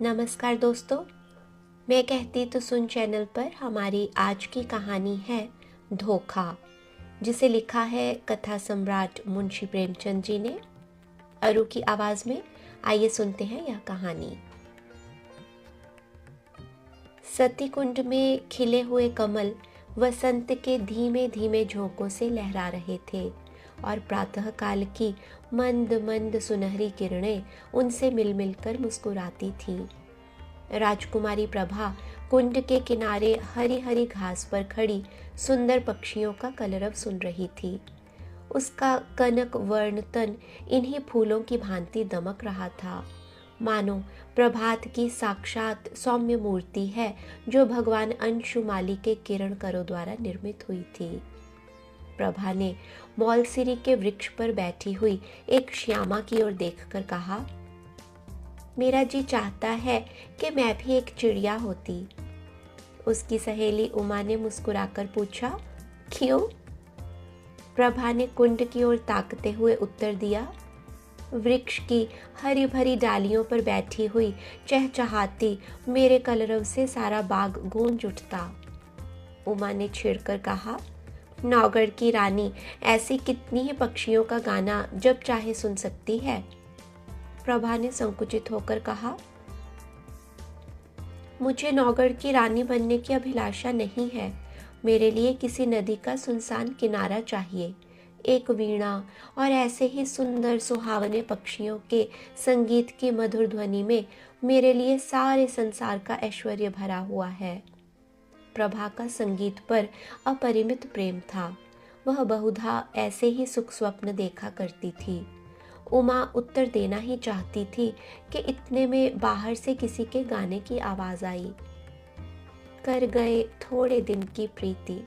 नमस्कार दोस्तों, मैं कहती तो सुन चैनल पर हमारी आज की कहानी है धोखा, जिसे लिखा है कथा सम्राट मुंशी प्रेमचंद जी ने। अरु की आवाज में आइए सुनते हैं यह कहानी। सती कुंड में खिले हुए कमल वसंत के धीमे धीमे झोंकों से लहरा रहे थे और प्रातः काल की मंद मंद सुनहरी किरणें उनसे मिल मिलकर मुस्कुराती थीं। राजकुमारी प्रभा कुंड के किनारे हरी हरी घास पर खड़ी सुंदर पक्षियों का कलरव सुन रही थी। उसका कनक वर्ण तन इन्हीं फूलों की भांति दमक रहा था, मानो प्रभात की साक्षात सौम्य मूर्ति है जो भगवान अंशुमाली के किरण करों द्वारा निर्मित हुई थी। प्रभा ने मौलसिरी के वृक्ष पर बैठी हुई एक श्यामा की ओर देखकर कहा, मेरा जी चाहता है कि मैं भी एक चिड़िया होती। उसकी सहेली उमा ने मुस्कुराकर पूछा, क्यों? प्रभा ने कुंड की ओर ताकते हुए उत्तर दिया, वृक्ष की हरी भरी डालियों पर बैठी हुई चहचहाती मेरे कलरव से सारा बाग गूंज उठता। उमा ने छिड़कर कहा, नौगढ़ की रानी ऐसी कितनी ही पक्षियों का गाना जब चाहे सुन सकती है। प्रभा ने संकुचित होकर कहा, मुझे नौगढ़ की रानी बनने की अभिलाषा नहीं है। मेरे लिए किसी नदी का सुनसान किनारा चाहिए, एक वीणा और ऐसे ही सुंदर सुहावने पक्षियों के संगीत की मधुर ध्वनि में मेरे लिए सारे संसार का ऐश्वर्य भरा हुआ है। प्रभा का संगीत पर अपरिमित प्रेम था। वह बहुधा ऐसे ही सुख स्वप्न देखा करती थी। उमा उत्तर देना ही चाहती थी कि इतने में बाहर से किसी के गाने की आवाज आई। कर गए थोड़े दिन की प्रीति।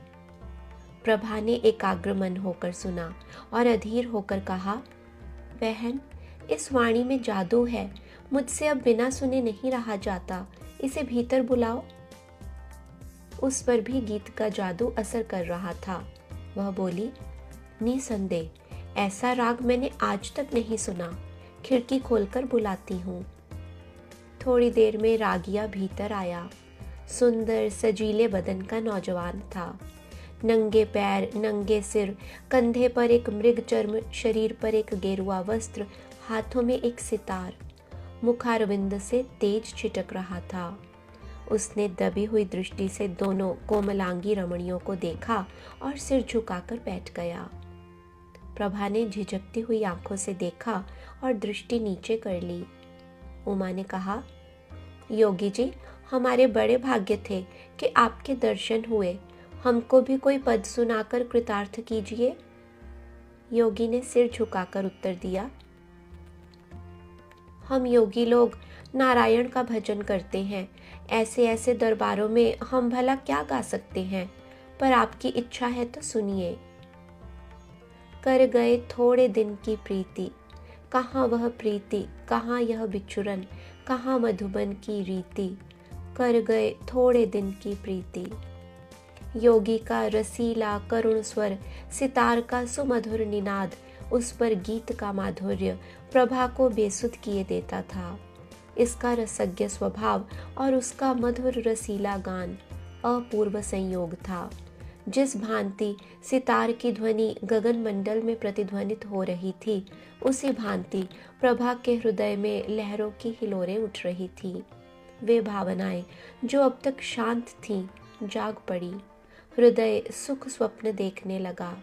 प्रभा ने एकाग्र मन होकर सुना और अधीर होकर कहा, बहन, इस वाणी में जादू है। मुझसे अब बिना सुने नहीं रहा जाता। इसे भीतर बुलाओ। उस पर भी गीत का जादू असर कर रहा था। वह बोली, निसंदेह ऐसा राग मैंने आज तक नहीं सुना। खिड़की खोलकर बुलाती हूँ। थोड़ी देर में रागिया भीतर आया। सुंदर सजीले बदन का नौजवान था। नंगे पैर, नंगे सिर, कंधे पर एक मृग चर्म, शरीर पर एक गेरुआ वस्त्र, हाथों में एक सितार, मुखारविंद से तेज छिटक रहा था। उसने दबी हुई दृष्टि से दोनों कोमलांगी रमणियों को देखा और सिर झुकाकर बैठ गया। प्रभा ने झिझकती हुई आंखों से देखा और दृष्टि नीचे कर ली। उमा ने कहा, योगी जी, हमारे बड़े भाग्य थे कि आपके दर्शन हुए। हमको भी कोई पद सुनाकर कृतार्थ कीजिए। योगी ने सिर झुकाकर उत्तर दिया, हम योगी लोग नारायण का भजन करते हैं। ऐसे ऐसे दरबारों में हम भला क्या गा सकते हैं, पर आपकी इच्छा है तो सुनिए। कर गए थोड़े दिन की प्रीति, कहाँ वह प्रीति, कहाँ यह बिछुरन, कहाँ मधुबन की रीति। कर गए थोड़े दिन की प्रीति। योगी का रसीला करुण स्वर, सितार का सुमधुर निनाद, उस पर गीत का माधुर्य प्रभा को बेसुध किए देता था। इसका रसज्ञ स्वभाव और उसका मधुर रसीला गान अपूर्व संयोग था। जिस भांति सितार की ध्वनि गगन मंडल में प्रतिध्वनित हो रही थी, उसी भांति प्रभा के हृदय में लहरों की हिलोरें उठ रही थी। वे भावनाएं जो अब तक शांत थीं, जाग पड़ी। हृदय सुख स्वप्न देखने लगा।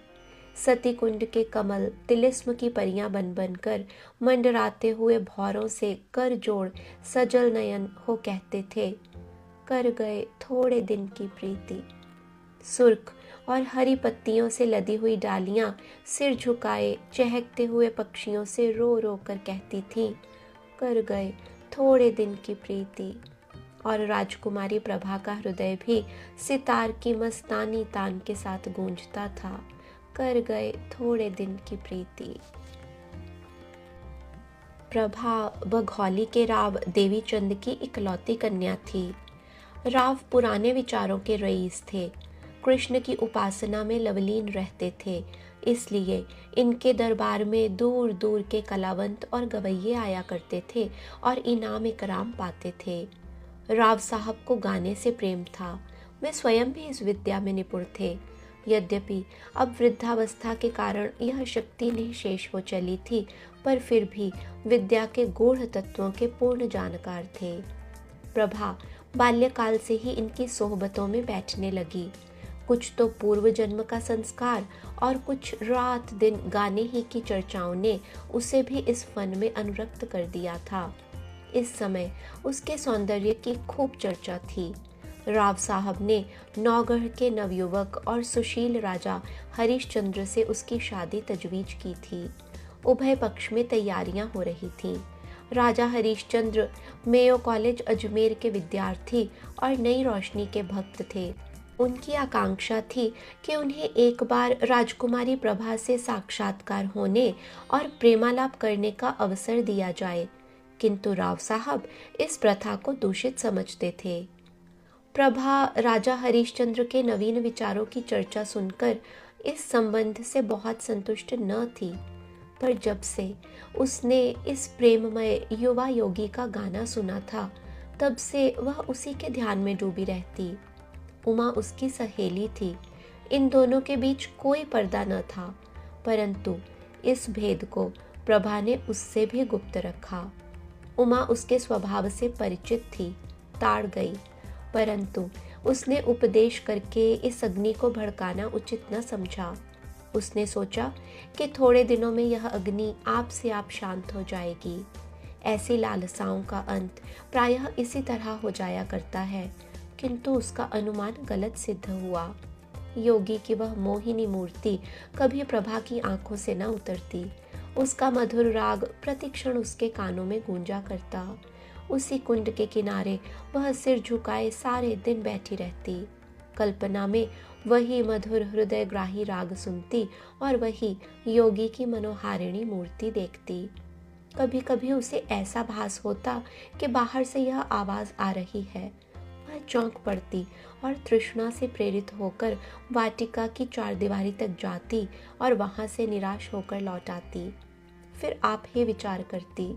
सती कुंड के कमल तिलिस्म की परियां बन बनकर मंडराते हुए भौरों से कर जोड़ सजल नयन हो कहते थे, कर गए थोड़े दिन की प्रीति। सुर्ख और हरी पत्तियों से लदी हुई डालियां सिर झुकाए चहकते हुए पक्षियों से रो रो कर कहती थीं, कर गए थोड़े दिन की प्रीति। और राजकुमारी प्रभा का हृदय भी सितार की मस्तानी तान के साथ गूंजता था, कर गए थोड़े दिन की प्रीति। प्रभा बघौली के राव देवीचंद की इकलौती कन्या थी। राव पुराने विचारों के रईस थे। कृष्ण की उपासना में लवलीन रहते थे। इसलिए इनके दरबार में दूर दूर के कलावंत और गवैये आया करते थे और इनाम इकराम पाते थे। राव साहब को गाने से प्रेम था। वे स्वयं भी इस विद्या में निपुण थे। यद्यपि अब वृद्धावस्था के कारण यह शक्ति नहीं शेष हो चली थी, पर फिर भी विद्या के गूढ़ तत्वों के पूर्ण जानकार थे। प्रभा बाल्यकाल से ही इनकी सोहबतों में बैठने लगी। कुछ तो पूर्व जन्म का संस्कार और कुछ रात दिन गाने ही की चर्चाओं ने उसे भी इस फन में अनुरक्त कर दिया था। इस समय उसके सौंदर्य की खूब चर्चा थी। राव साहब ने नौगढ़ के नवयुवक और सुशील राजा हरिश्चंद्र से उसकी शादी तजवीज की थी। उभय पक्ष में तैयारियां हो रही थीं। राजा हरिश्चंद्र मेयो कॉलेज अजमेर के विद्यार्थी और नई रोशनी के भक्त थे। उनकी आकांक्षा थी कि उन्हें एक बार राजकुमारी प्रभा से साक्षात्कार होने और प्रेमालाप करने का अवसर दिया जाए, किंतु राव साहब इस प्रथा को दूषित समझते थे। प्रभा राजा हरिश्चंद्र के नवीन विचारों की चर्चा सुनकर इस संबंध से बहुत संतुष्ट न थी, पर जब से उसने इस प्रेममय युवा योगी का गाना सुना था, तब से वह उसी के ध्यान में डूबी रहती। उमा उसकी सहेली थी। इन दोनों के बीच कोई पर्दा न था, परंतु इस भेद को प्रभा ने उससे भी गुप्त रखा। उमा उसके स्वभाव से परिचित थी, ताड़ गई, परंतु उसने उपदेश करके इस अग्नि को भड़काना उचित न समझा। उसने सोचा कि थोड़े दिनों में यह अग्नि आप से आप शांत हो जाएगी। ऐसी लालसाओं का अंत प्रायः इसी तरह हो जाया करता है, किंतु उसका अनुमान गलत सिद्ध हुआ। योगी की वह मोहिनी मूर्ति कभी प्रभा की आंखों से न उतरती। उसका मधुर राग प्रतिक्षण उसके कानों में गूंजा करता। उसी कुंड के किनारे वह सिर झुकाए सारे दिन बैठी रहती। कल्पना में वही मधुर हृदयग्राही राग सुनती और वही योगी की मनोहारिणी मूर्ति देखती। कभी कभी उसे ऐसा भास होता कि बाहर से यह आवाज आ रही है। वह चौंक पड़ती और तृष्णा से प्रेरित होकर वाटिका की चारदीवारी तक जाती और वहां से निराश होकर लौट आती। फिर आप ही विचार करती,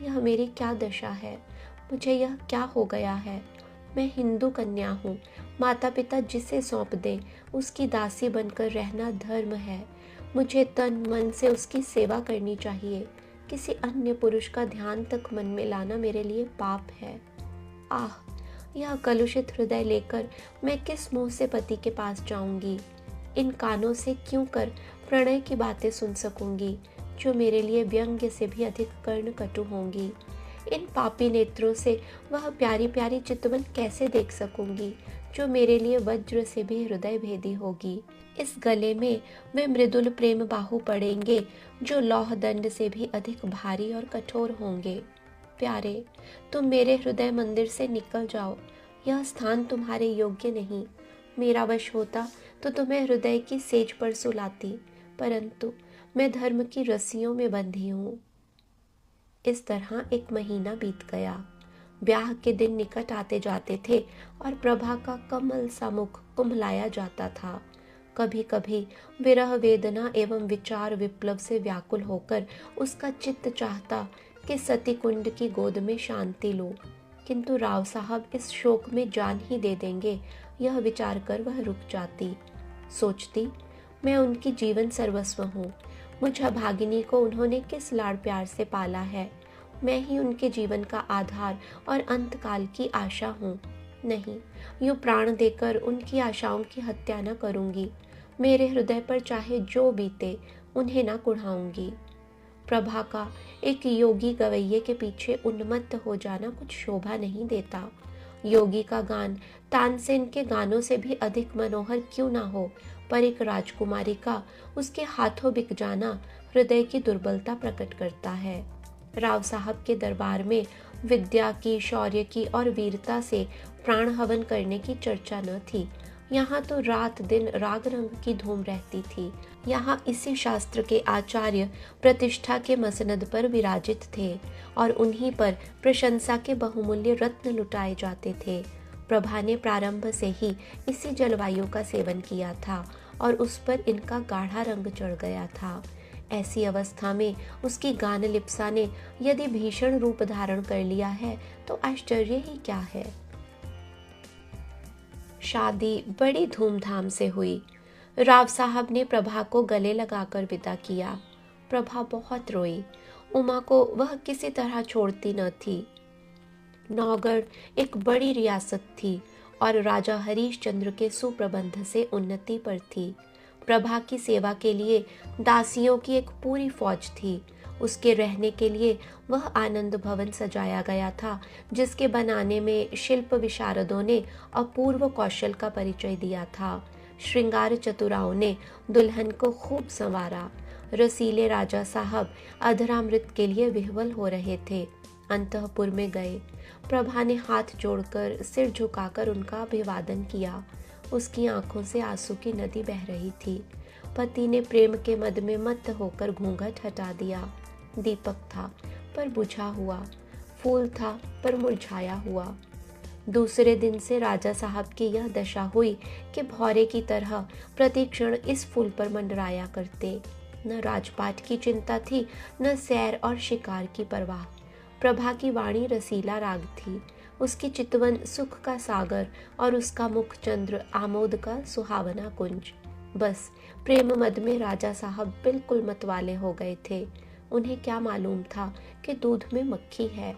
यह मेरी क्या दशा है, मुझे यह क्या हो गया है। मैं हिंदू कन्या हूँ, माता पिता जिसे सौंप दें उसकी दासी बनकर रहना धर्म है। मुझे तन मन से उसकी सेवा करनी चाहिए। किसी अन्य पुरुष का ध्यान तक मन में लाना मेरे लिए पाप है। आह, यह कलुषित हृदय लेकर मैं किस मुंह से पति के पास जाऊंगी। इन कानों से क्यों कर प्रणय की बातें सुन सकूंगी, जो मेरे लिए व्यंग्य से भी अधिक कर्ण कटु होंगी। इन पापी नेत्रों से वह प्यारी प्यारी चितवन कैसे देख सकूंगी, जो मेरे लिए वज्र से भी हृदय भेदी होगी। इस गले में वे मृदुल प्रेम बाहु पड़ेंगे, जो लौह दंड से भी अधिक भारी और कठोर होंगे। प्यारे, तुम मेरे हृदय मंदिर से निकल जाओ। यह स्थान तुम्हारे योग्य नहीं। मेरा वश होता तो तुम्हें हृदय की सेज पर सुलाती, परंतु मैं धर्म की रस्सियों में बंधी हूँ। इस तरह एक महीना बीत गया। ब्याह के दिन निकट आते जाते थे और प्रभा का कमल सा मुख कुम्हलाया जाता था। कभी कभी विरह वेदना एवं विचार विप्लव से व्याकुल होकर उसका चित्त चाहता कि सती कुंड की गोद में शांति लो, किंतु राव साहब इस शोक में जान ही दे देंगे, यह विचार कर वह रुक जाती। सोचती, मैं उनकी जीवन सर्वस्व हूँ। मुझ अभागिनी को उन्होंने किस लाड़ प्यार से पाला है। मैं ही उनके जीवन का आधार और अंतकाल की आशा हूँ। नहीं, यूं प्राण देकर उनकी आशाओं की हत्या न करूँगी। मेरे हृदय पर चाहे जो बीते, उन्हें न कुढ़ाऊंगी। प्रभा का एक योगी गवैये के पीछे उन्मत्त हो जाना कुछ शोभा नहीं देता। योगी का गान तानसेन के गानों से भी अधिक मनोहर क्यों ना हो, पर एक राजकुमारी का उसके हाथों बिक जाना हृदय की दुर्बलता प्रकट करता है। राव साहब के दरबार में विद्या की, शौर्य की और वीरता से प्राण हवन करने की चर्चा न थी। यहाँ तो रात दिन राग रंग की धूम रहती थी। यहाँ इसी शास्त्र के आचार्य प्रतिष्ठा के मसनद पर विराजित थे और उन्हीं पर प्रशंसा के बहुमूल्य रत्न लुटाए जाते थे। प्रभा ने प्रारंभ से ही इसी जलवायु का सेवन किया था और उस पर इनका गाढ़ा रंग चढ़ गया था। ऐसी अवस्था में उसकी गान लिप्सा ने यदि भीषण रूप धारण कर लिया है तो आश्चर्य ही क्या है। शादी बड़ी धूमधाम से हुई। राव साहब ने प्रभा को गले लगाकर विदा किया। प्रभा बहुत रोई। उमा को वह किसी तरह छोड़ती न थी। नौगढ़ एक बड़ी रियासत थी और राजा हरीशचंद्र के सुप्रबंध से उन्नति पर थी। प्रभा की सेवा के लिए दासियों की एक पूरी फौज थी। उसके रहने के लिए वह आनंद भवन सजाया गया था, जिसके बनाने में शिल्प विशारदों ने अपूर्व कौशल का परिचय दिया था। श्रृंगार चतुराओं ने दुल्हन को खूब संवारा। रसीले राजा साहब अधरामृत के लिए विह्वल हो रहे थे। अंतःपुर में गए। प्रभा ने हाथ जोड़कर सिर झुकाकर उनका अभिवादन किया। उसकी आंखों से आंसू की नदी बह रही थी। पति ने प्रेम के मद में मत्त होकर घूंघट हटा दिया। दीपक था पर बुझा हुआ, फूल था पर मुरझाया हुआ। दूसरे दिन से राजा साहब की यह दशा हुई कि भौरे की तरह प्रतिक्षण इस फूल पर मंडराया करते। न राजपाट की चिंता थी, न सैर और शिकार की परवाह। प्रभा की वाणी रसीला राग थी, उसकी चितवन सुख का सागर और उसका मुख चंद्र आमोद का सुहावना कुंज। बस प्रेम मद में राजा साहब बिल्कुल मतवाले हो गए थे। उन्हें क्या मालूम था कि दूध में मक्खी है।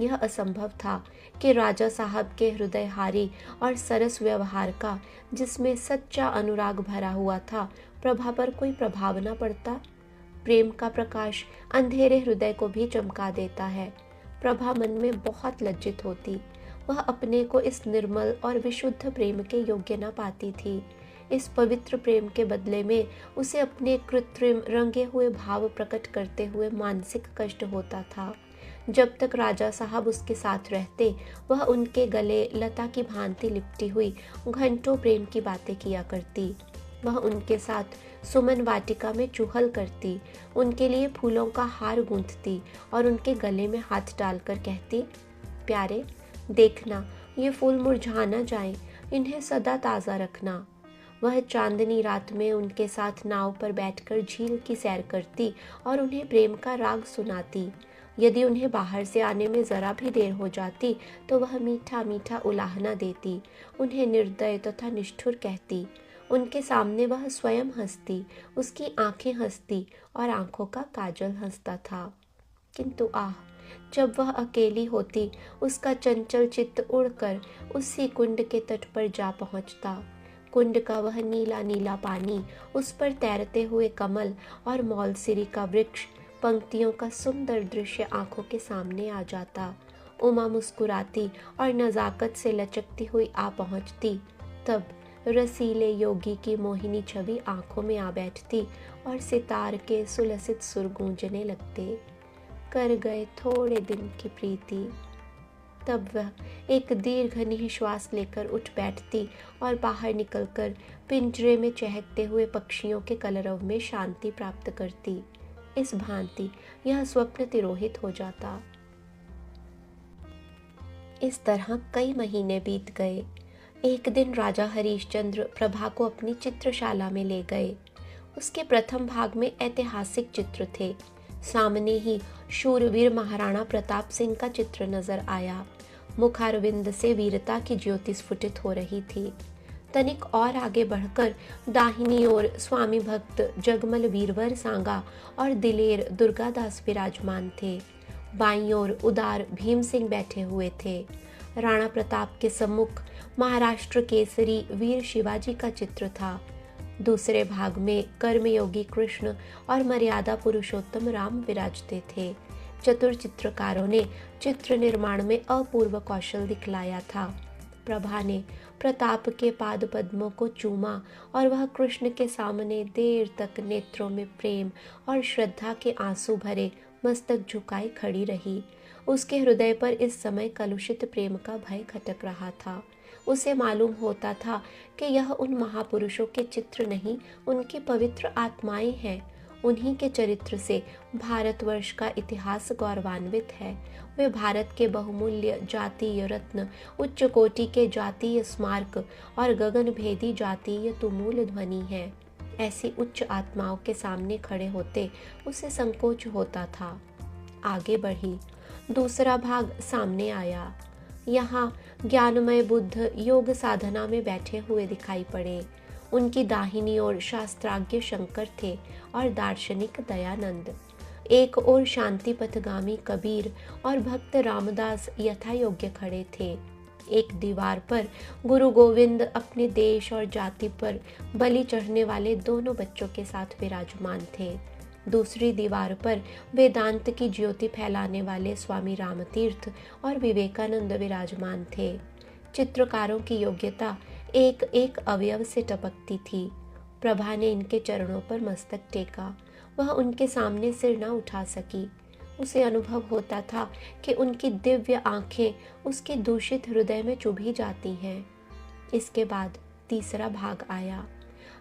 यह असंभव था कि राजा साहब के हृदयहारी और सरस व्यवहार का, जिसमें सच्चा अनुराग भरा हुआ था, प्रभा पर कोई प्रभाव न पड़ता। प्रेम का प्रकाश अंधेरे हृदय को भी चमका देता है। प्रभा मन में बहुत लज्जित होती। वह अपने को इस निर्मल और विशुद्ध प्रेम के योग्य न पाती थी। इस पवित्र प्रेम के बदले में उसे अपने कृत्रिम रंगे हुए भाव प्रकट करते हुए मानसिक कष्ट होता था। जब तक राजा साहब उसके साथ रहते, वह उनके गले लता की भांति लिपटी हुई घंटों प्रेम की बातें किया करती। वह उनके साथ सुमन वाटिका में चुहल करती, उनके लिए फूलों का हार गूंथती और उनके गले में हाथ डालकर कहती, प्यारे देखना, ये फूल मुरझा न जाएं, इन्हें सदा ताज़ा रखना। वह चांदनी रात में उनके साथ नाव पर बैठकर झील की सैर करती और उन्हें प्रेम का राग सुनाती। यदि उन्हें बाहर से आने में जरा भी देर हो जाती तो वह मीठा मीठा उलाहना देती, उन्हें निर्दय तथा निष्ठुर कहती। उनके सामने वह स्वयं हंसती, उसकी आंखें हंसती और आंखों का काजल हंसता था। किंतु आह, जब वह अकेली होती, उसका चंचल चित्त उड़कर उसी कुंड के तट पर जा पहुंचता। कुंड का वह नीला नीला पानी, उस पर तैरते हुए कमल और मौलसिरी का वृक्ष, पंक्तियों का सुंदर दृश्य आंखों के सामने आ जाता। उमा मुस्कुराती और नजाकत से लचकती हुई आ पहुंचती। तब रसीले योगी की मोहिनी छवि आंखों में आ बैठती और सितार के सुलसित सुर गूंजने लगते। कर गए थोड़े दिन की प्रीति। तब वह एक दीर्घ निःश्वास लेकर उठ बैठती और बाहर निकलकर पिंजरे में चहकते हुए पक्षियों के कलरव में शांति प्राप्त करती। इस भांति यह स्वप्न तिरोहित हो जाता। इस तरह कई महीने बीत गए। एक दिन राजा हरीशचंद्र प्रभा को अपनी चित्रशाला में ले गए। उसके प्रथम भाग में ऐतिहासिक चित्र थे। सामने ही शूरवीर महाराणा प्रताप सिंह का चित्र नजर आया। मुखारविंद से वीरता की ज्योति स्फुटित हो रही थी। तनिक और आगे बढ़कर दाहिनी ओर स्वामी भक्त जगमल वीरवर सांगा और दिलेर दुर्गादास विराजमान थे। बाईं ओर उदार भीम सिंह बैठे हुए थे। राणा प्रताप के सम्मुख महाराष्ट्र केसरी वीर शिवाजी का चित्र था। दूसरे भाग में कर्मयोगी कृष्ण और मर्यादा पुरुषोत्तम राम विराजते थे। चतुर चित्रकारों ने चित्र निर्माण में अपूर्व कौशल दिखलाया था। प्रभा ने प्रताप के पाद पद्मों को चूमा और वह कृष्ण के सामने देर तक नेत्रों में प्रेम और श्रद्धा के आंसू भरे मस्तक झुकाए खड़ी रही। उसके हृदय पर इस समय कलुषित प्रेम का भय खटक रहा था। उसे मालूम होता था कि यह उन महापुरुषों के चित्र नहीं, उनकी पवित्र आत्माएं हैं। उन्हीं के चरित्र से भारतवर्ष का इतिहास गौरवान्वित है। वे भारत के बहुमूल्य जातीय रत्न, उच्च कोटि के जातीय स्मारक और गगनभेदी जातीय तुमूल ध्वनि हैं। ऐसी उच्च आत्माओं के सामने खड़े होते उसे संकोच होता था। आगे बढ़ी। दूसरा भाग सामने आया। यहाँ ज्ञानमय बुद्ध योग साधना में बैठे हुए दिखाई पड़े। उनकी दाहिनी ओर शास्त्राज्ञ शंकर थे और दार्शनिक दयानंद। एक ओर शांति पथगामी कबीर और भक्त रामदास यथा योग्य खड़े थे। एक दीवार पर गुरु गोविंद अपने देश और जाति पर बलि चढ़ने वाले दोनों बच्चों के साथ विराजमान थे। दूसरी दीवार पर वेदांत की ज्योति फैलाने वाले स्वामी रामतीर्थ और विवेकानंद विराजमान थे। चित्रकारों की योग्यता एक एक अवयव से टपकती थी। प्रभा ने इनके चरणों पर मस्तक टेका। वह उनके सामने सिर न उठा सकी। उसे अनुभव होता था कि उनकी दिव्य आंखें उसके दूषित हृदय में चुभी जाती हैं। इसके बाद तीसरा भाग आया।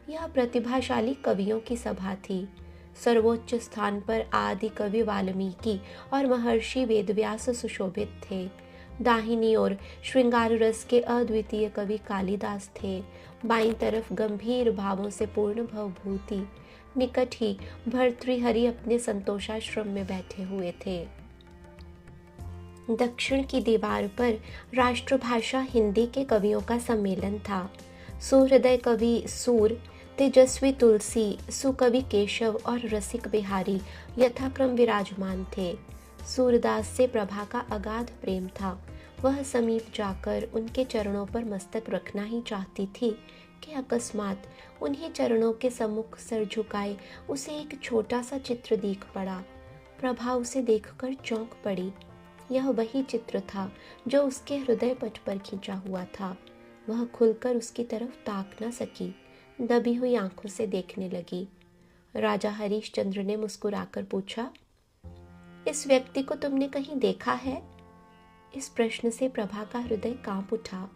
यह प्रतिभाशाली कवियों की सभा थी। सर्वोच्च स्थान पर आदि कवि वाल्मीकि और महर्षि वेदव्यास सुशोभित थे। दाहिनी ओर श्रृंगार रस के अद्वितीय कवि कालिदास थे। बाईं तरफ गंभीर भावों से पूर्ण भवभूति। निकट ही भर्तृहरि अपने संतोषाश्रम में बैठे हुए थे। दक्षिण की दीवार पर राष्ट्रभाषा हिंदी के कवियों का सम्मेलन था। सुहृदय कवि सूर, तेजस्वी तुलसी, सुकवि केशव और रसिक बिहारी यथाक्रम विराजमान थे। सूरदास से प्रभा का अगाध प्रेम था। वह समीप जाकर उनके चरणों पर मस्तक रखना ही चाहती थी कि अकस्मात उन्हीं चरणों के सम्मुख सर झुकाए उसे एक छोटा सा चित्र दिख पड़ा। प्रभा उसे देखकर चौंक पड़ी। यह वही चित्र था जो उसके हृदय पट पर खींचा हुआ था। वह खुलकर उसकी तरफ ताक न सकी, दबी हुई आंखों से देखने लगी। राजा हरिश्चंद्र ने मुस्कुराकर पूछा, इस व्यक्ति को तुमने कहीं देखा है? इस प्रश्न से प्रभा का हृदय कांप उठा।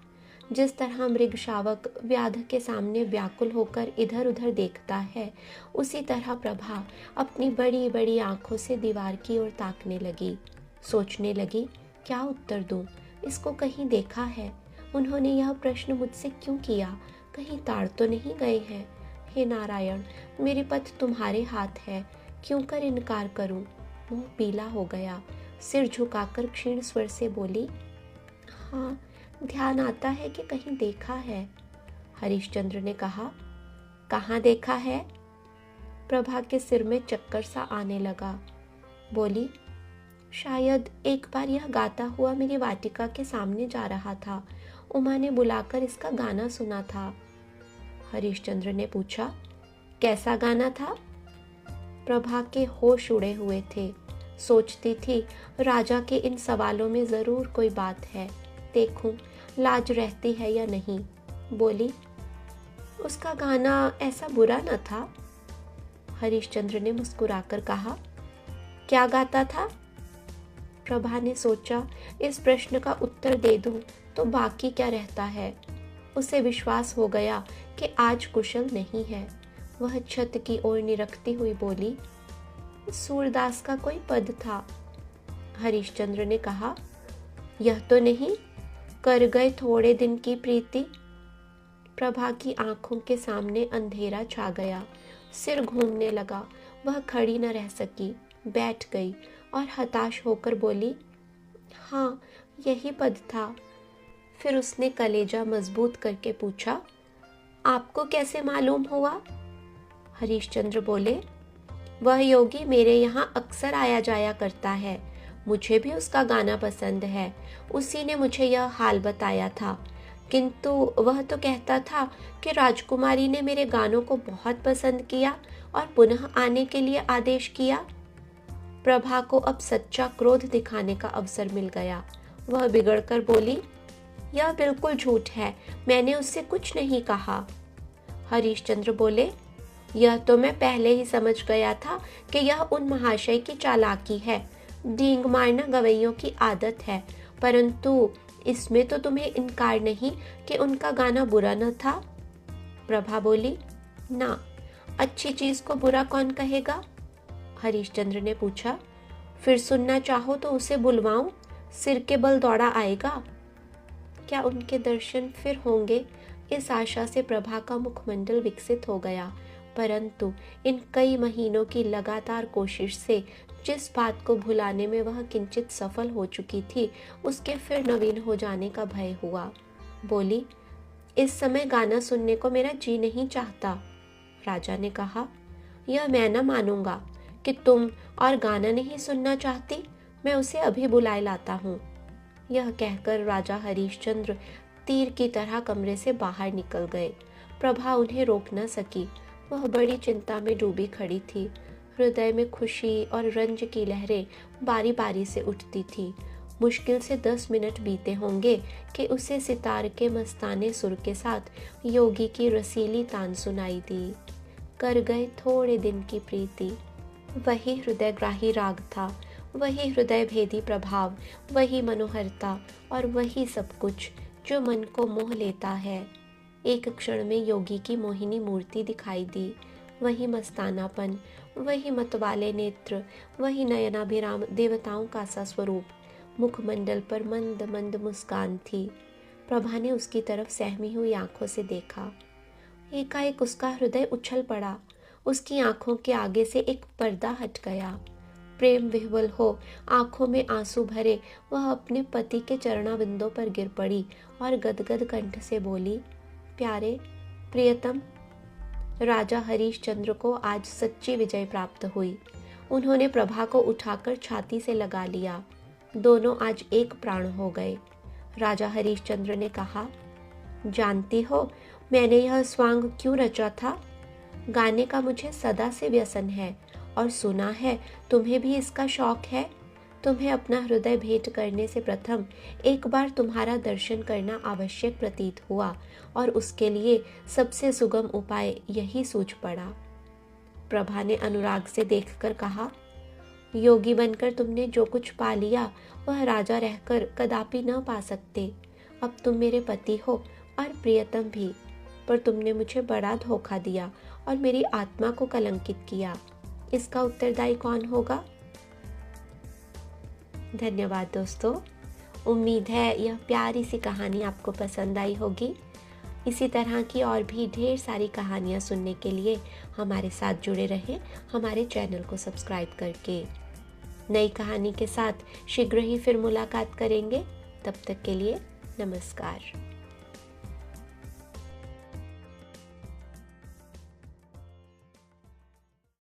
जिस तरह मृग शावक व्याध के सामने व्याकुल होकर इधर उधर देखता है, उसी तरह प्रभा अपनी बड़ी बड़ी आंखों से दीवार की ओर ताकने लगी। सोचने लगी, क्या उत्तर दूं? इसको कहीं देखा है? उन्होंने यह प्रश्न मुझसे क्यों किया? कहीं ताड़ तो नहीं गए हैं? हे नारायण, मेरी पथ तुम्हारे हाथ है, क्यों कर इनकार करूं? मुंह पीला हो गया। सिर झुकाकर क्षीण स्वर से बोली, हाँ, ध्यान आता है कि कहीं देखा है। हरिश्चंद्र ने कहा, कहाँ देखा है? प्रभा के सिर में चक्कर सा आने लगा। बोली, शायद एक बार यह गाता हुआ मेरी वाटिका के सामने जा रहा था। उमा ने बुलाकर इसका गाना सुना था। हरिश्चंद्र ने पूछा, कैसा गाना था? प्रभा के होश उड़े हुए थे। सोचती थी, राजा के इन सवालों में जरूर कोई बात है, देखूं लाज रहती है या नहीं। बोली, उसका गाना ऐसा बुरा न था। हरिश्चंद्र ने मुस्कुराकर कहा, क्या गाता था? प्रभा ने सोचा, इस प्रश्न का उत्तर दे दूं तो बाकी क्या रहता है। उसे विश्वास हो गया कि आज कुशल नहीं है। वह छत की ओर निरखती हुई बोली, सूरदास का कोई पद था। हरिश्चंद्र ने कहा, यह तो नहीं, कर गए थोड़े दिन की प्रीति। प्रभा की आंखों के सामने अंधेरा छा गया। सिर घूमने लगा। वह खड़ी न रह सकी, बैठ गई और हताश होकर बोली, हाँ, यही पद था। फिर उसने कलेजा मजबूत करके पूछा, आपको कैसे मालूम हुआ? हरिश्चंद्र बोले, वह योगी मेरे यहाँ अक्सर आया जाया करता है। मुझे भी उसका गाना पसंद है। उसी ने मुझे यह हाल बताया था। किंतु वह तो कहता था कि राजकुमारी ने मेरे गानों को बहुत पसंद किया और पुनः आने के लिए आदेश किया। प्रभा को अब सच्चा क्रोध दिखाने का अवसर मिल गया। वह बिगड़कर बोली, यह बिल्कुल झूठ है, मैंने उससे कुछ नहीं कहा। हरिश्चंद्र बोले, यह तो मैं पहले ही समझ गया था कि यह उन महाशय की चालाकी है। डींग मारना गवैयों की आदत है, परंतु इसमें तो तुम्हें इनकार नहीं कि उनका गाना बुरा न था। प्रभा बोली, ना, अच्छी चीज को बुरा कौन कहेगा? हरिश्चंद्र ने पूछा। फिर सुनना चाहो तो उसे बुलवाऊं, सिर के बल दौड़ा आएगा। क्या उनके दर्शन फिर होंगे? इस आशा से प्रभा का मुखमंडल विकसित हो गया, परंतु इन कई महीनों की लगातार कोशिश से जिस बात को भुलाने में वह किंचित सफल हो चुकी थी, उसके फिर नवीन हो जाने का भय हुआ। बोली, इस समय गाना सुनने को मेरा जी नहीं चाहता। राजा ने कहा, यह मैं न मानूंगा कि तुम और गाना नहीं सुनना चाहती। मैं उसे अभी बुलाए लाता हूँ। यह कहकर राजा हरिश्चंद्र तीर की तरह कमरे से बाहर निकल गए। प्रभा उन्हें रोक न सकी। वह बड़ी चिंता में डूबी खड़ी थी। हृदय में खुशी और रंज की लहरें बारी बारी से उठती थी। मुश्किल से 10 मिनट बीते होंगे कि उसे सितार के मस्ताने सुर के साथ योगी की रसीली तान सुनाई दी। कर गए थोड़े दिन की प्रीति। वही हृदयग्राही राग था, वही हृदय भेदी प्रभाव, वही मनोहरता और वही सब कुछ जो मन को मोह लेता है। एक क्षण में योगी की मोहिनी मूर्ति दिखाई दी। वही मस्तानापन, वही मतवाले नेत्र, वही नयनाभिराम देवताओं का सा स्वरूप। मुखमंडल पर मंद मंद मुस्कान थी। प्रभा ने उसकी तरफ सहमी हुई आंखों से देखा। एकाएक उसका हृदय उछल पड़ा। उसकी आंखों के आगे से एक पर्दा हट गया। प्रेम विह्वल हो, आंखों में आंसू भरे, वह अपने पति के चरणाबिंदों पर गिर पड़ी और गदगद कंठ से बोली, प्यारे, प्रियतम। राजा हरिश्चंद्र को आज सच्ची विजय प्राप्त हुई। उन्होंने प्रभा को उठाकर छाती से लगा लिया। दोनों आज एक प्राण हो गए। राजा हरिश्चंद्र ने कहा, जानती हो मैंने यह स्वांग क्यों रचा था? गाने का मुझे सदा से व्यसन है और सुना है तुम्हें भी इसका शौक है। तुम्हें अपना हृदय भेंट करने से प्रथम एक बार तुम्हारा दर्शन करना आवश्यक प्रतीत हुआ और उसके लिए सबसे सुगम उपाय यही सूझ पड़ा। प्रभा ने अनुराग से देखकर कहा, योगी बनकर तुमने जो कुछ पा लिया वह राजा रहकर कदापि न पा सकते। अब तुम मेरे पति हो और प्रियतम भी, पर तुमने मुझे बड़ा धोखा दिया और मेरी आत्मा को कलंकित किया। इसका उत्तरदायी कौन होगा? धन्यवाद दोस्तों। उम्मीद है यह प्यारी सी कहानी आपको पसंद आई होगी। इसी तरह की और भी ढेर सारी कहानियाँ सुनने के लिए हमारे साथ जुड़े रहें, हमारे चैनल को सब्सक्राइब करके। नई कहानी के साथ शीघ्र ही फिर मुलाकात करेंगे। तब तक के लिए नमस्कार।